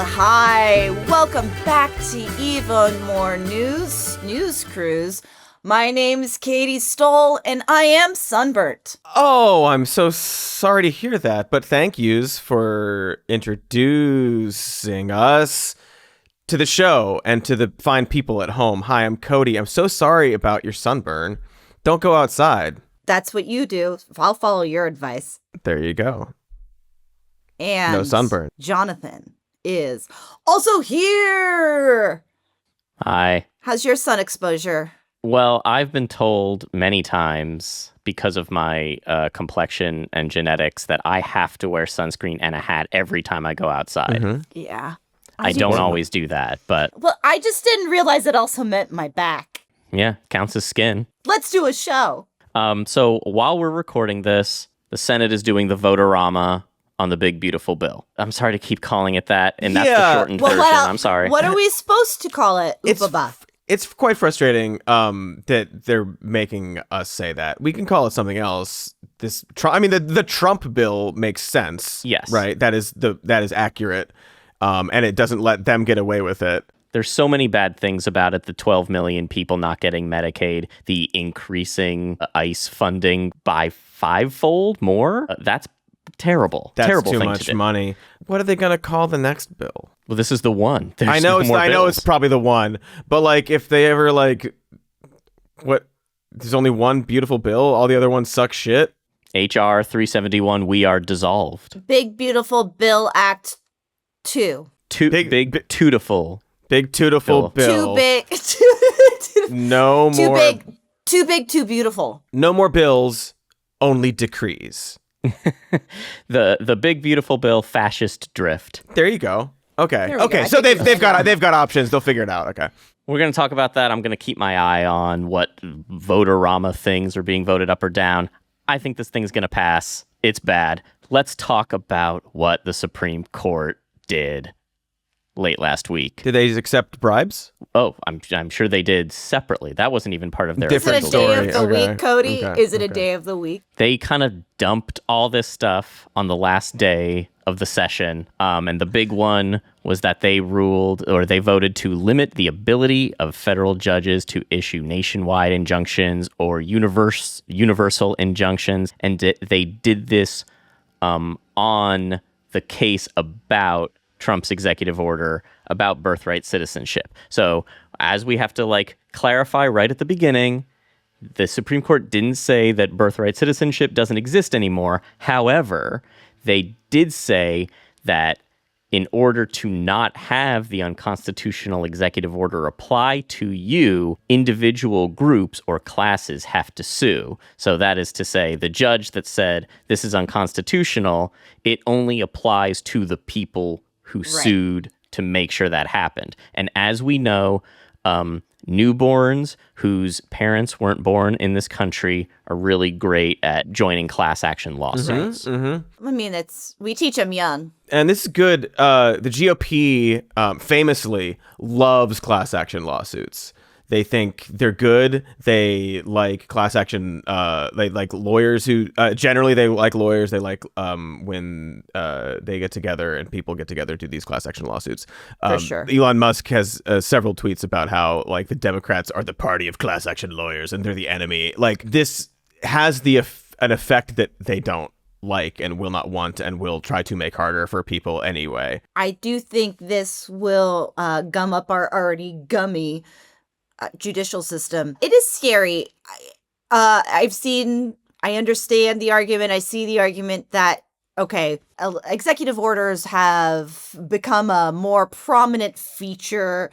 Hi, welcome back to Even More News Cruise. My name's Katy Stoll, and I am sunburnt. Oh, I'm so sorry to hear that, but thank yous for introducing us to the show and to the fine people at home. Hi, I'm Cody. I'm so sorry about your sunburn. Don't go outside. That's what you do. I'll follow your advice. There you go. And no sunburn. Jonathan is also here. Hi. How's your sun exposure? Well, I've been told many times because of my complexion and genetics that I have to wear sunscreen and a hat every time I go outside. Mm-hmm. Yeah. I don't always do that, but... Well, I just didn't realize it also meant my back. Yeah, counts as skin. Let's do a show. So while we're recording this, the Senate is doing the vote-a-rama on the big, beautiful bill. I'm sorry to keep calling it that, and that's the shortened version. I'm sorry. What are we supposed to call it? It's quite frustrating that they're making us say that. We can call it something else. The Trump bill makes sense. Yes. Right? That is accurate. And it doesn't let them get away with it. There's so many bad things about it. The 12 million people not getting Medicaid, the increasing ICE funding by 5-fold more. That's terrible. That's terrible too thing much to do. money. What are they going to call the next bill? Well, this is the one. I know it's probably the one, but like if they ever there's only one beautiful bill, all the other ones suck shit. HR 371, we are dissolved. Big Beautiful Bill Act 2. Big tootiful bill. Too big. No more. Too big, too beautiful. No more bills, only decrees. The big beautiful bill fascist drift. There you go. Okay. Go. So they've got options. They'll figure it out. Okay. We're going to talk about that. I'm going to keep my eye on what vote-a-rama things are being voted up or down. I think this thing's going to pass. It's bad. Let's talk about what the Supreme Court did late last week. Did they accept bribes? Oh, I'm sure they did separately. That wasn't even part of their Is it a day of the week, Cody? Okay. Is it a day of the week? They kind of dumped all this stuff on the last day of the session. And the big one was that they voted to limit the ability of federal judges to issue nationwide injunctions or universal injunctions. And they did this on the case about Trump's executive order about birthright citizenship. So as we have to clarify right at the beginning, the Supreme Court didn't say that birthright citizenship doesn't exist anymore. However, they did say that in order to not have the unconstitutional executive order apply to you, individual groups or classes have to sue. So that is to say, the judge that said this is unconstitutional, it only applies to the people who sued to make sure that happened. And as we know, newborns whose parents weren't born in this country are really great at joining class action lawsuits. Mm-hmm. I mean, we teach them young. And this is good. The GOP famously loves class action lawsuits. They think they're good. They like class action. They like lawyers who generally they like lawyers. They like when they get together and people get together to do these class action lawsuits. For sure. Elon Musk has several tweets about how the Democrats are the party of class action lawyers and they're the enemy. This has an effect that they don't like and will not want and will try to make harder for people anyway. I do think this will gum up our already gummy judicial system. It is scary. I understand the argument. I see the argument that, okay, executive orders have become a more prominent feature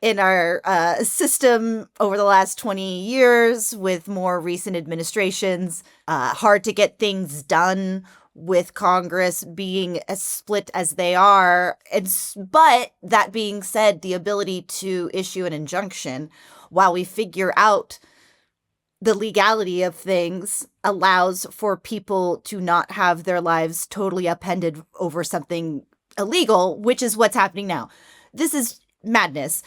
in our system over the last 20 years with more recent administrations. Hard to get things done with Congress being as split as they are. But that being said, the ability to issue an injunction while we figure out the legality of things allows for people to not have their lives totally upended over something illegal, which is what's happening now. This is madness.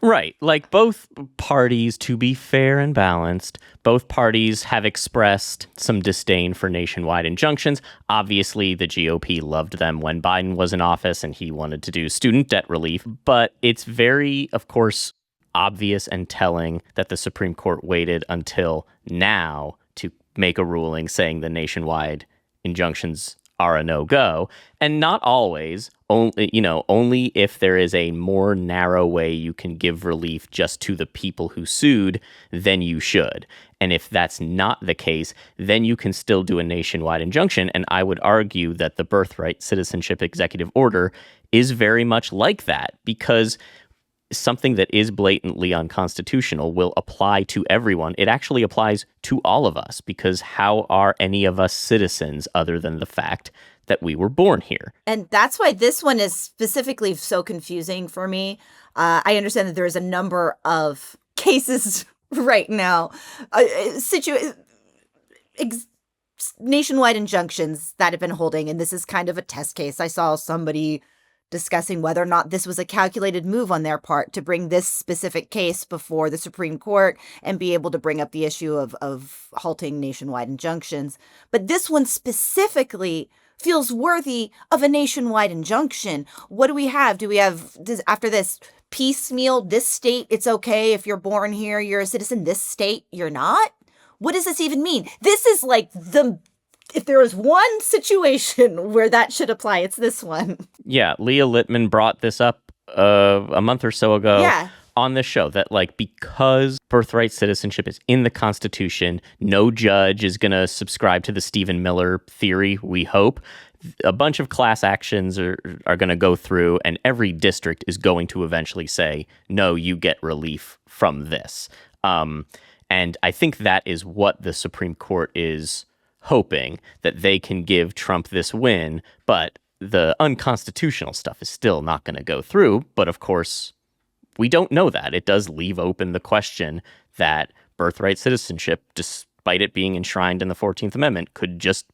Right. Like both parties, to be fair and balanced, both parties have expressed some disdain for nationwide injunctions. Obviously, the GOP loved them when Biden was in office and he wanted to do student debt relief. But it's very, of course, obvious and telling that the Supreme Court waited until now to make a ruling saying the nationwide injunctions are a no-go, and not always. Only if there is a more narrow way you can give relief just to the people who sued, then you should. And if that's not the case, then you can still do a nationwide injunction. And I would argue that the birthright citizenship executive order is very much like that, because something that is blatantly unconstitutional will apply to everyone. It actually applies to all of us, because how are any of us citizens other than the fact that we were born here? And that's why this one is specifically so confusing for me. I understand that there is a number of cases right now, nationwide injunctions that have been holding, and this is kind of a test case. I saw somebody discussing whether or not this was a calculated move on their part to bring this specific case before the Supreme Court and be able to bring up the issue of halting nationwide injunctions. But this one specifically feels worthy of a nationwide injunction. What do we have? Do we have, after this, piecemeal, this state, it's okay if you're born here, you're a citizen, this state, you're not? What does this even mean? This is like if there was one situation where that should apply, it's this one. Yeah, Leah Littman brought this up a month or so ago on this show, that like because birthright citizenship is in the Constitution, no judge is going to subscribe to the Stephen Miller theory, we hope. A bunch of class actions are going to go through, and every district is going to eventually say, no, you get relief from this. And I think that is what the Supreme Court is hoping, that they can give Trump this win, but the unconstitutional stuff is still not going to go through. But of course, we don't know that. It does leave open the question that birthright citizenship, despite it being enshrined in the 14th Amendment, could just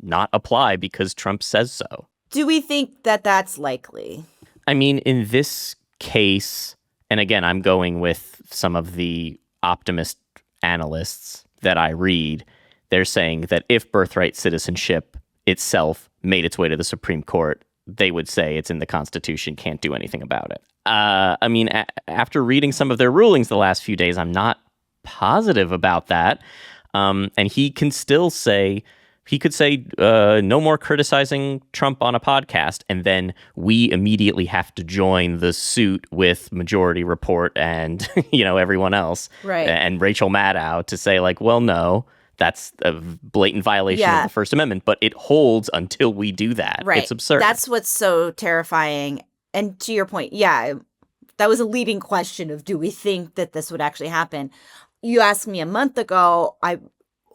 not apply because Trump says so. Do we think that that's likely? I mean, in this case, and again, I'm going with some of the optimist analysts that I read, they're saying that if birthright citizenship itself made its way to the Supreme Court, they would say it's in the Constitution, can't do anything about it. I mean, after reading some of their rulings the last few days, I'm not positive about that. And he could say, no more criticizing Trump on a podcast, and then we immediately have to join the suit with Majority Report and, everyone else, right, and Rachel Maddow to say, like, well, no, that's a blatant violation of the First Amendment, but it holds until we do that. Right. It's absurd. That's what's so terrifying. And to your point, that was a leading question of, do we think that this would actually happen? You asked me a month ago, I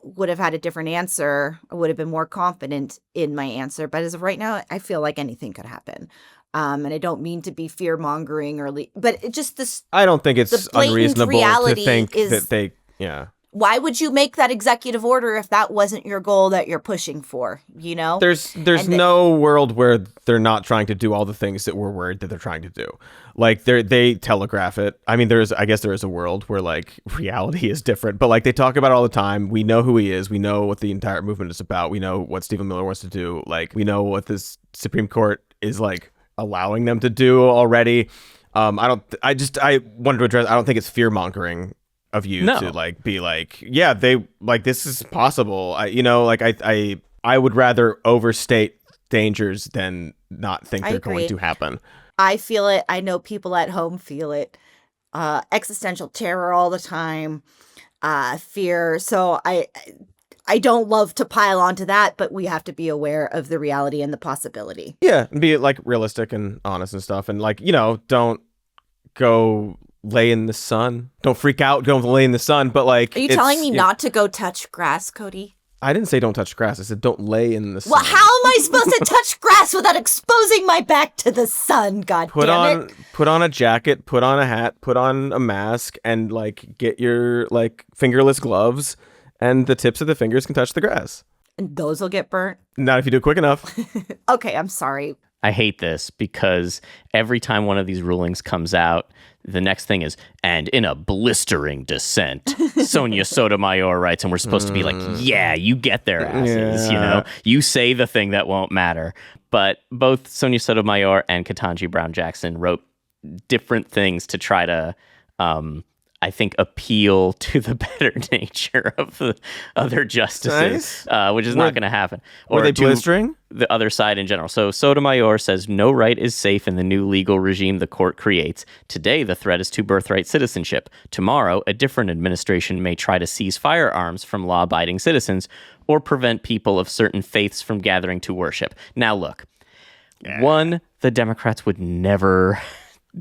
would have had a different answer. I would have been more confident in my answer. But as of right now, I feel like anything could happen. And I don't mean to be fear-mongering but it just this... I don't think it's unreasonable to think that they... Yeah. Why would you make that executive order if that wasn't your goal that you're pushing for, There's no world where they're not trying to do all the things that we're worried that they're trying to do. Like they telegraph it. I mean, I guess there is a world where like reality is different, but like they talk about it all the time. We know who he is. We know what the entire movement is about. We know what Stephen Miller wants to do. Like we know what this Supreme Court is like allowing them to do already. I wanted to address, I don't think it's fear mongering of you to like be like, yeah, they like this is possible. I would rather overstate dangers than not think they're going to happen. I feel it. I know people at home feel it. Existential terror all the time, fear. So I don't love to pile onto that, but we have to be aware of the reality and the possibility. Yeah, and be like realistic and honest and stuff, and like don't go lay in the sun. Don't freak out. Don't lay in the sun. But like, are you telling me not to go touch grass, Cody? I didn't say don't touch grass. I said don't lay in the sun. Well, how am I supposed to touch grass without exposing my back to the sun? God damn it! Put on a jacket. Put on a hat. Put on a mask, and like get your like fingerless gloves, and the tips of the fingers can touch the grass. and those will get burnt. Not if you do it quick enough. Okay, I'm sorry. I hate this because every time one of these rulings comes out, the next thing is, and in a blistering dissent, Sonia Sotomayor writes, and we're supposed to be like, yeah, you get their asses, you know? You say the thing that won't matter. But both Sonia Sotomayor and Ketanji Brown Jackson wrote different things to try to, I think, appeal to the better nature of the other justices, which is not going to happen. Were they blistering? The other side in general. So Sotomayor says no right is safe in the new legal regime the court creates. Today, the threat is to birthright citizenship. Tomorrow, a different administration may try to seize firearms from law-abiding citizens or prevent people of certain faiths from gathering to worship. Now, look, one, the Democrats would never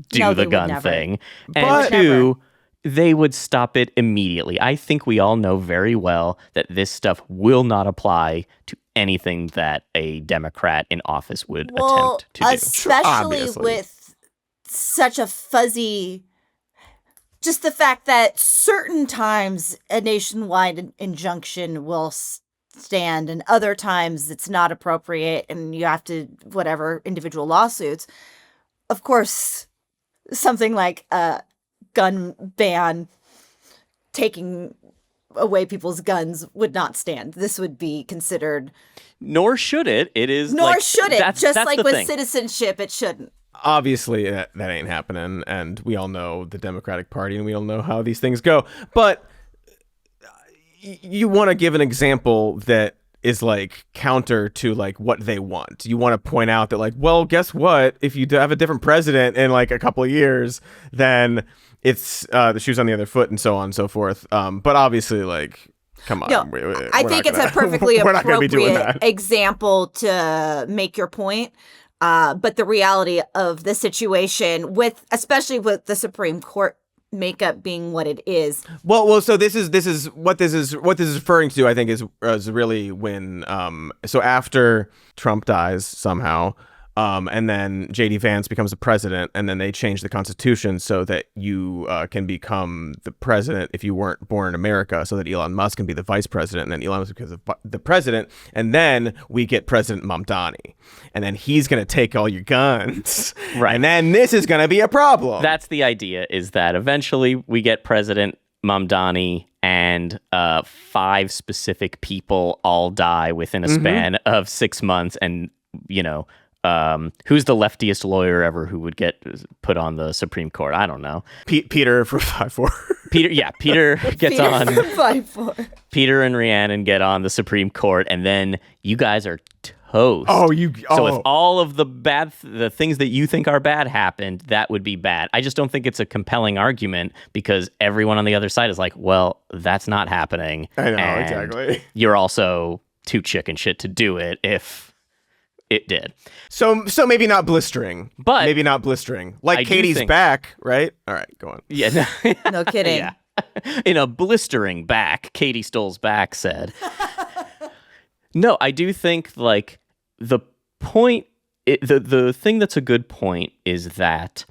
do the gun thing. And two, they would stop it immediately. I think we all know very well that this stuff will not apply to anything that a Democrat in office would attempt to do. Especially with such a fuzzy, just the fact that certain times a nationwide injunction will stand and other times it's not appropriate and you have to, whatever, individual lawsuits. Of course, something like a gun ban taking away people's guns would not stand. This would be considered. Nor should it. It is. Nor should it. That's like with thing. citizenship, it shouldn't. Obviously, that ain't happening, and we all know the Democratic Party, and we all know how these things go. But you want to give an example that is like counter to like what they want. You want to point out that like, well, guess what? If you have a different president in like a couple of years, then it's the shoe's on the other foot and so on and so forth. But obviously, like, come on. No, I think it's a perfectly appropriate example to make your point. But the reality of the situation, especially with the Supreme Court makeup being what it is. Well. So this is what this is referring to. I think is really when so after Trump dies somehow. And then J.D. Vance becomes the president, and then they change the Constitution so that you can become the president if you weren't born in America, so that Elon Musk can be the vice president, and then Elon Musk becomes the president, and then we get President Mamdani, and then he's going to take all your guns, right? And then this is going to be a problem. That's the idea, is that eventually we get President Mamdani and 5 specific people all die within a span of 6 months, and, you know, who's the leftiest lawyer ever who would get put on the Supreme Court? I don't know. Peter from 5'4". Peter gets on. 5'4". Peter and Rhiannon get on the Supreme Court, and then you guys are toast. So if all of the things that you think are bad happened, that would be bad. I just don't think it's a compelling argument because everyone on the other side is like, well, that's not happening. I know, and exactly. You're also too chicken shit to do it if it did. So maybe not blistering. But maybe not blistering. Like Katie's back, right? All right, go on. Yeah. No kidding. Yeah. In a blistering back, Katy Stoll's back said. No, I do think like the point, the thing that's a good point is that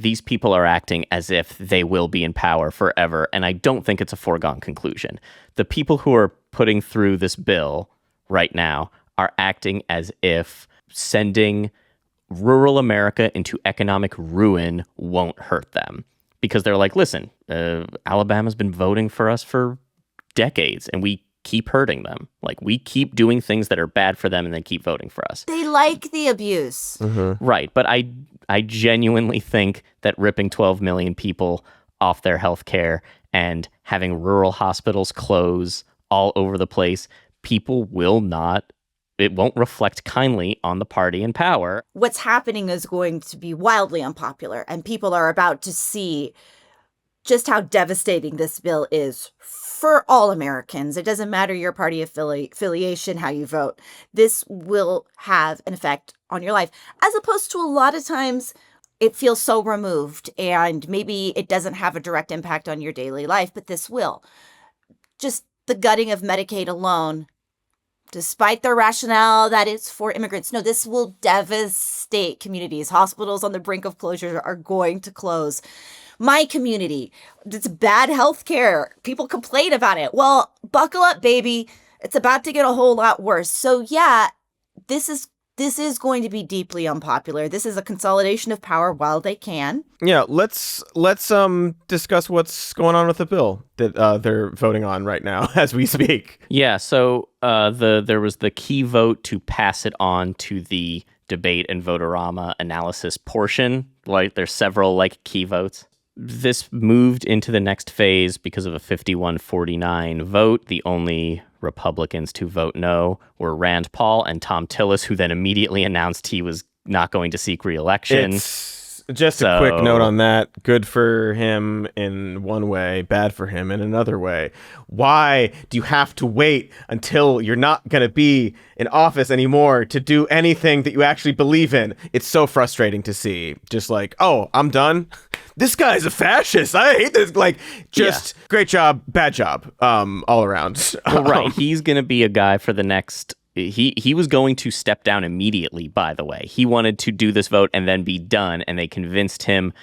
these people are acting as if they will be in power forever. And I don't think it's a foregone conclusion. The people who are putting through this bill right now are acting as if sending rural America into economic ruin won't hurt them. Because they're like, listen, Alabama's been voting for us for decades, and we keep hurting them. Like, we keep doing things that are bad for them, and they keep voting for us. They like the abuse. Mm-hmm. Right, but I genuinely think that ripping 12 million people off their health care and having rural hospitals close all over the place, people will not... It won't reflect kindly on the party in power. What's happening is going to be wildly unpopular, and people are about to see just how devastating this bill is for all Americans. It doesn't matter your party affiliation, how you vote. This will have an effect on your life, as opposed to a lot of times it feels so removed, and maybe it doesn't have a direct impact on your daily life, but this will. Just the gutting of Medicaid alone, despite the rationale that it's for immigrants. No, this will devastate communities. Hospitals on the brink of closure are going to close. My community, it's bad health care. People complain about it. Well, buckle up, baby. It's about to get a whole lot worse. So yeah, this is going to be deeply unpopular. This is a consolidation of power while they can. Yeah, let's discuss what's going on with the bill that they're voting on right now as we speak. Yeah, so there was the key vote to pass it on to the debate and vote-a-rama analysis portion. Like, there's several key votes. This moved into the next phase because of a 51-49 vote. The only Republicans to vote no were Rand Paul and Tom Tillis, who then immediately announced he was not going to seek re-election. It's just a quick note on that. Good for him in one way, bad for him in another way. Why do you have to wait until you're not going to be in office anymore to do anything that you actually believe in? It's so frustrating to see. Just like, oh, I'm done. This guy's a fascist. I hate this. Great job, bad job, all around. Well, right. He's going to be a guy for the next... He was going to step down immediately, by the way. He wanted to do this vote and then be done, and they convinced him,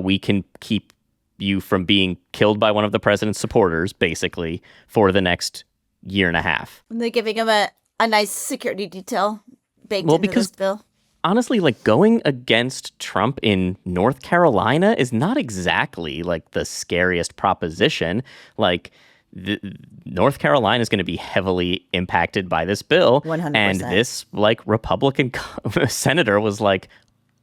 we can keep you from being killed by one of the president's supporters, basically, for the next year and a half. And they're giving him a nice security detail baked into this bill. Honestly, going against Trump in North Carolina is not exactly the scariest proposition. North Carolina is going to be heavily impacted by this bill. 100%. And this Republican senator was like,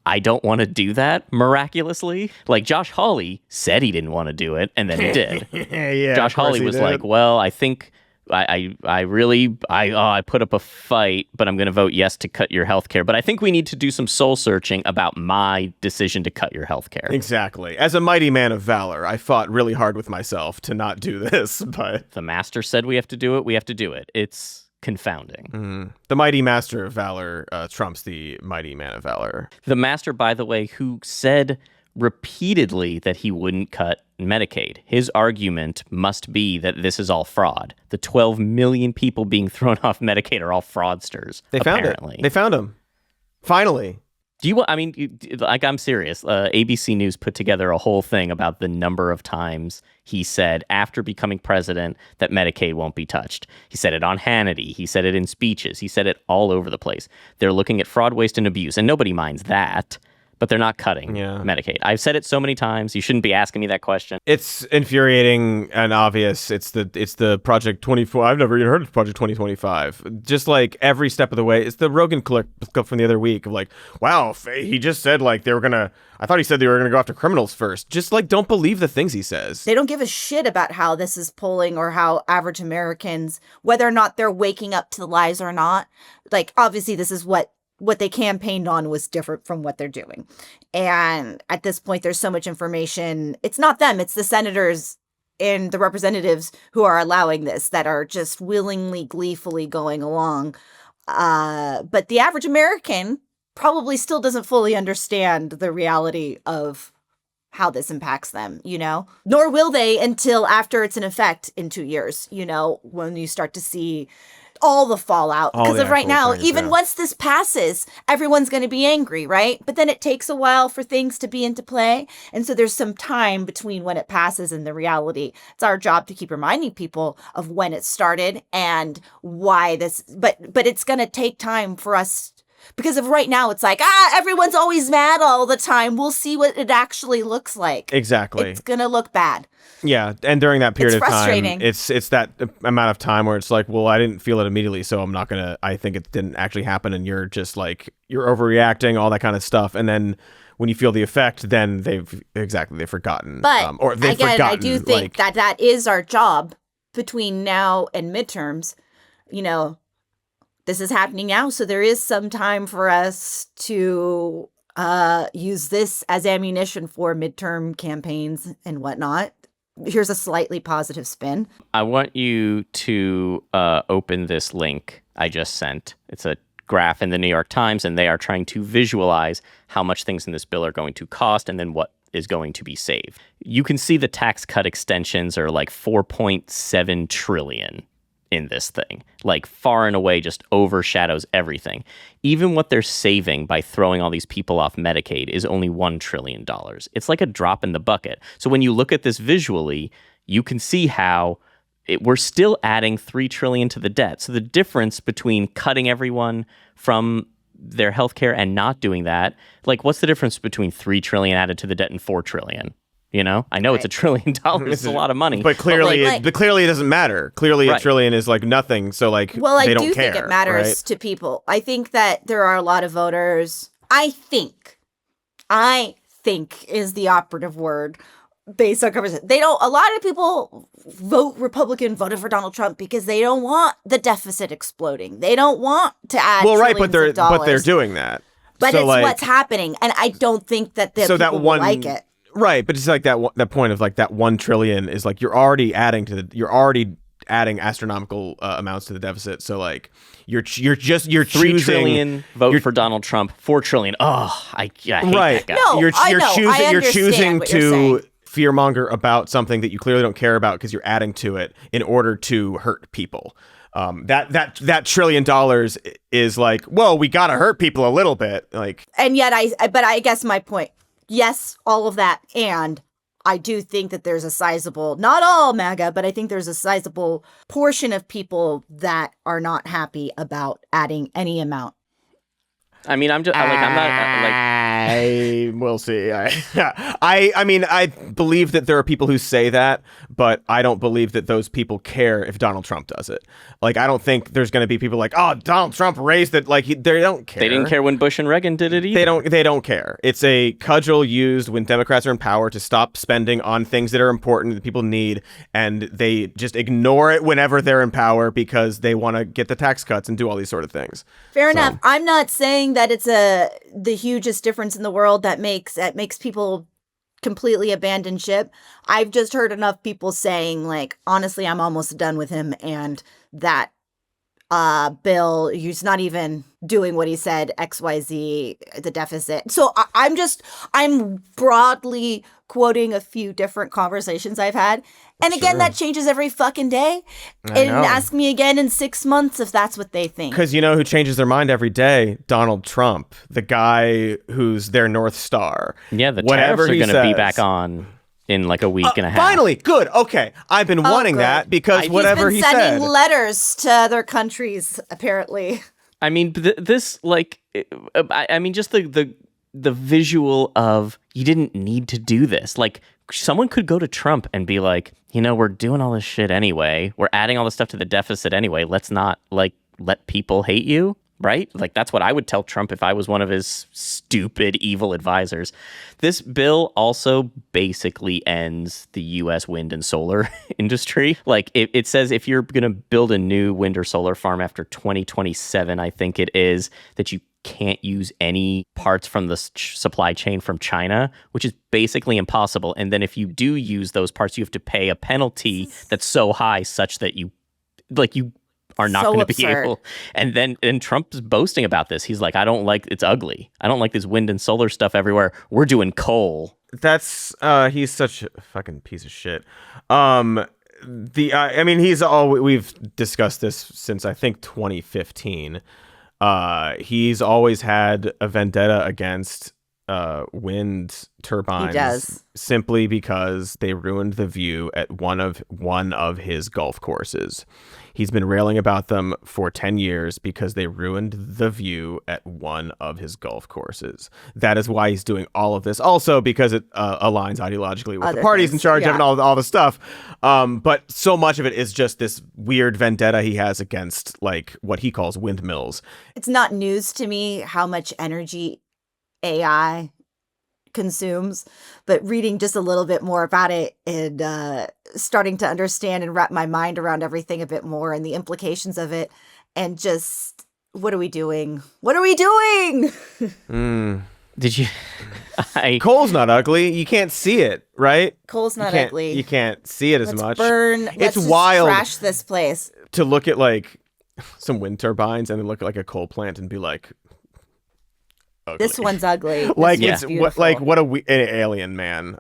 I don't want to do that miraculously. Josh Hawley said he didn't want to do it and then did. Yeah, Josh Hawley was like, well, I think I put up a fight, but I'm going to vote yes to cut your health care. But I think we need to do some soul searching about my decision to cut your health care. Exactly. As a mighty man of valor, I fought really hard with myself to not do this, but the master said we have to do it. We have to do it. It's confounding. Mm-hmm. The mighty master of valor trumps the mighty man of valor. The master, by the way, who said repeatedly that he wouldn't cut Medicaid. His argument must be that this is all fraud. The 12 million people being thrown off Medicaid are all fraudsters. They found it. They found him. Finally. I'm serious. ABC News put together a whole thing about the number of times he said after becoming president that Medicaid won't be touched. He said it on Hannity. He said it in speeches. He said it all over the place. They're looking at fraud, waste, and abuse, and nobody minds that. But they're not cutting Medicaid. I've said it so many times. You shouldn't be asking me that question. It's infuriating and obvious. It's the Project 24. I've never even heard of Project 2025. Just every step of the way. It's the Rogan clip from the other week of wow, he just said they were gonna. I thought he said they were gonna go after criminals first. Just don't believe the things he says. They don't give a shit about how this is polling or how average Americans, whether or not they're waking up to the lies or not. Obviously, this is what they campaigned on was different from what they're doing. And at this point, there's so much information. It's not them. It's the senators and the representatives who are allowing this that are just willingly, gleefully going along. But the average American probably still doesn't fully understand the reality of how this impacts them, nor will they until after it's in effect in 2 years, when you start to see all the fallout. Because of right now, even once this passes, everyone's going to be angry, right? But then it takes a while for things to be into play. And so there's some time between when it passes and the reality. It's our job to keep reminding people of when it started and why this, but it's going to take time for us. Because of right now, it's everyone's always mad all the time. We'll see what it actually looks like. Exactly. It's going to look bad. Yeah, and during that period of time, frustrating. it's that amount of time where it's well, I didn't feel it immediately, so I'm not gonna. I think it didn't actually happen, and you're just you're overreacting, all that kind of stuff, and then when you feel the effect, then they've forgotten. But or they've again, forgotten, I do think that is our job between now and midterms. This is happening now, so there is some time for us to use this as ammunition for midterm campaigns and whatnot. Here's a slightly positive spin. I want you to open this link I just sent. It's a graph in the New York Times, and they are trying to visualize how much things in this bill are going to cost and then what is going to be saved. You can see the tax cut extensions are 4.7 trillion in this thing, far and away just overshadows everything. Even what they're saving by throwing all these people off Medicaid is only $1 trillion. It's like a drop in the bucket. So when you look at this visually, you can see how we're still adding $3 trillion to the debt. So the difference between cutting everyone from their healthcare and not doing that, like, what's the difference between $3 trillion added to the debt and $4 trillion? You know, I know it's $1 trillion. It's a lot of money, but clearly, clearly it doesn't matter. Clearly, Right. $1 trillion is like nothing. So like, Well, they I don't do care, think it matters right? to people. I think that there are a lot of voters. I think is the operative word based on conversation. A lot of people voted for Donald Trump because they don't want the deficit exploding. They don't want to add but trillions of dollars. they're doing that. But So, it's like, what's happening, and I don't think that the so people that one will like it. Right, but it's like that point of like that $1 trillion is like you're already adding astronomical amounts to the deficit. So like you're $3 choosing trillion vote for Donald Trump, $4 trillion. Oh, I hate right. that guy. No, I You're choosing understand what you're saying. to fearmonger about something that you clearly don't care about because you're adding to it in order to hurt people. That $1 trillion is like, whoa, we gotta hurt people a little bit, like. And yet, but I guess my point, yes, all of that, and I do think that there's a sizable, not all MAGA, but I think there's a sizable portion of people that are not happy about adding any amount. I mean, I'm not like. I will see. I mean, I believe that there are people who say that, but I don't believe that those people care if Donald Trump does it. Like, I don't think there's going to be people like, oh, Donald Trump raised it. Like, they don't care. They didn't care when Bush and Reagan did it either. They don't care. It's a cudgel used when Democrats are in power to stop spending on things that are important that people need, and they just ignore it whenever they're in power because they want to get the tax cuts and do all these sort of things. Fair enough. I'm not saying that it's the hugest difference in the world that makes people completely abandon ship. I've just heard enough people saying, like, honestly, I'm almost done with him, and that bill, he's not even doing what he said, XYZ, the deficit. So I'm broadly quoting a few different conversations I've had. And again, Sure. that changes every fucking day. And know. ask me again in 6 months if that's what they think. Because you know who changes their mind every day? Donald Trump, the guy who's their North Star. Yeah, the Whatever tariffs are he going to be says. back on in like a week and a half. Finally, good. Okay, I've been wanting good. that because whatever He's he been sending said. letters to other countries, apparently. I mean, this like, I mean, just the visual of you didn't need to do this. Like, someone could go to Trump and be like, you know, we're doing all this shit anyway. We're adding all this stuff to the deficit anyway. Let's not like let people hate you. Right? Like, that's what I would tell Trump if I was one of his stupid, evil advisors. This bill also basically ends the U.S. wind and solar industry. Like, it says if you're going to build a new wind or solar farm after 2027, I think it is, that you can't use any parts from the supply chain from China, which is basically impossible. And then if you do use those parts, you have to pay a penalty that's so high such that you are not So Oh, going to be absurd. able. And Trump's boasting about this. He's like, it's ugly. I don't like this wind and solar stuff everywhere. We're doing coal. That's he's such a fucking piece of shit. I mean, we've discussed this since I think 2015. He's always had a vendetta against wind turbines. He does. Simply because they ruined the view at one of his golf courses. He's been railing about them for 10 years because they ruined the view at one of his golf courses. That is why he's doing all of this. Also because it aligns ideologically with Other the parties things, in charge of yeah. it and all the stuff. But so much of it is just this weird vendetta he has against like what he calls windmills. It's not news to me how much energy AI consumes, but reading just a little bit more about it and starting to understand and wrap my mind around everything a bit more and the implications of it, and just what are we doing? What are we doing? Did you? Coal's not ugly. You can't see it, right? Coal's not you can't, ugly. You can't see it as Let's much. burn. It's Let's just wild trash this place. to look at like some wind turbines and then look at like a coal plant and be like, ugly. This one's ugly. This Like one's it's beautiful. what an alien man.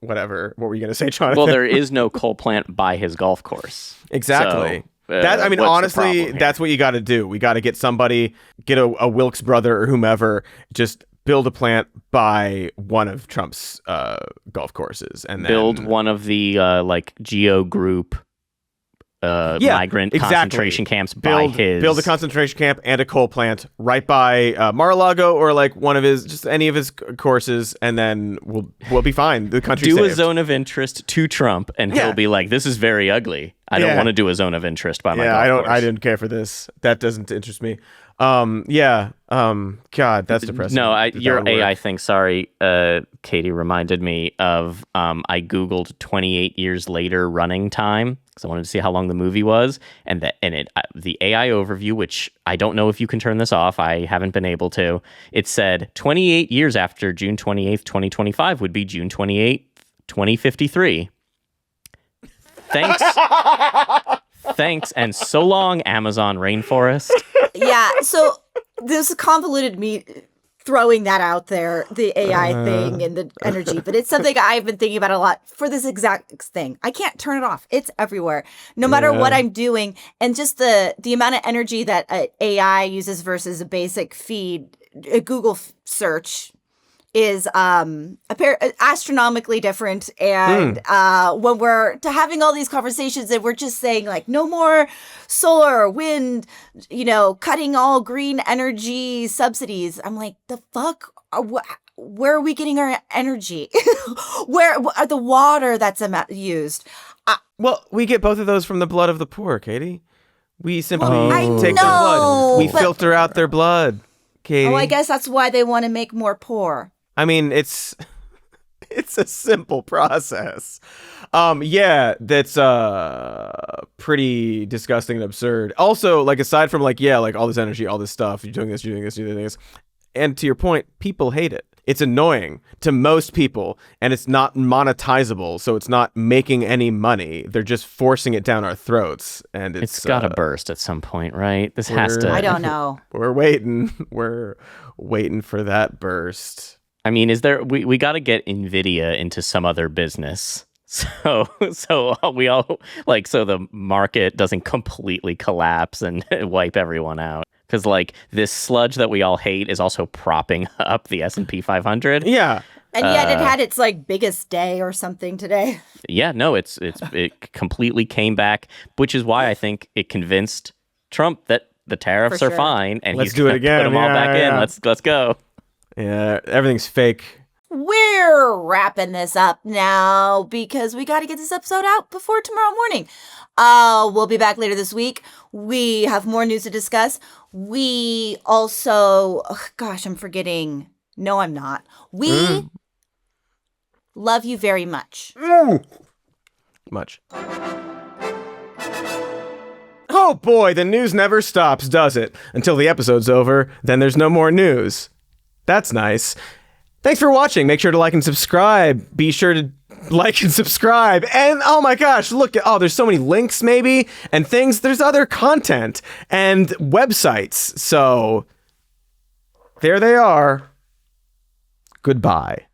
Whatever. What were you gonna say, Jonathan? Well, there is no coal plant by his golf course. Exactly. So, That I mean, what's the honestly, problem here? that's what you got to do. We got to get a Wilkes brother or whomever, just build a plant by one of Trump's golf courses, and then Build one of the like Geo Group migrant concentration camps by his. Build a concentration camp and a coal plant right by Mar-a-Lago or like one of his, just any of his courses, and then we'll be fine. The country's do saved. a zone of interest to Trump, and he'll be like, "This is very ugly. I don't want to do a zone of interest by my golf course." I didn't care for this. That doesn't interest me. God, that's depressing. No, your AI thing, sorry, Katie, reminded me of, I Googled 28 years later running time, because I wanted to see how long the movie was, and the AI overview, which I don't know if you can turn this off, I haven't been able to, it said 28 years after June 28th, 2025 would be June 28th, 2053. Thanks, and so long, Amazon rainforest. Yeah, so this convoluted me throwing that out there, the AI thing and the energy, but it's something I've been thinking about a lot for this exact thing. I can't turn it off. It's everywhere, no matter what I'm doing. And just the amount of energy that AI uses versus a basic feed, a Google search is astronomically different. And when we're having all these conversations and we're just saying like, no more solar, wind, cutting all green energy subsidies. I'm like, the fuck? Where are we getting our energy? Where are the water that's used? Well, we get both of those from the blood of the poor, Katie. We simply take their blood. We filter out their blood, Katie. Oh, I guess that's why they want to make more poor. I mean, it's a simple process. That's pretty disgusting and absurd. Also, like, aside from like all this energy, all this stuff, you're doing this, you're doing this. And to your point, people hate it. It's annoying to most people, and it's not monetizable, so it's not making any money. They're just forcing it down our throats, and it's got to burst at some point, right? This has to. I don't know. We're waiting. We're waiting for that burst. I mean, we got to get NVIDIA into some other business. So we all so the market doesn't completely collapse and wipe everyone out. Because this sludge that we all hate is also propping up the S&P 500. Yeah. And yet it had its biggest day or something today. Yeah, no, it completely came back, which is why I think it convinced Trump that the tariffs are fine, and let's he's do it gonna again. Put them all back in. Let's go. Yeah, everything's fake. We're wrapping this up now because we got to get this episode out before tomorrow morning. We'll be back later this week. We have more news to discuss. We also, I'm forgetting. No, I'm not. We love you very much. Much. Oh boy, the news never stops, does it? Until the episode's over, then there's no more news. That's nice. Thanks for watching. Make sure to like and subscribe. Be sure to like and subscribe. And oh my gosh, look, there's so many links maybe and things. There's other content and websites. So there they are. Goodbye.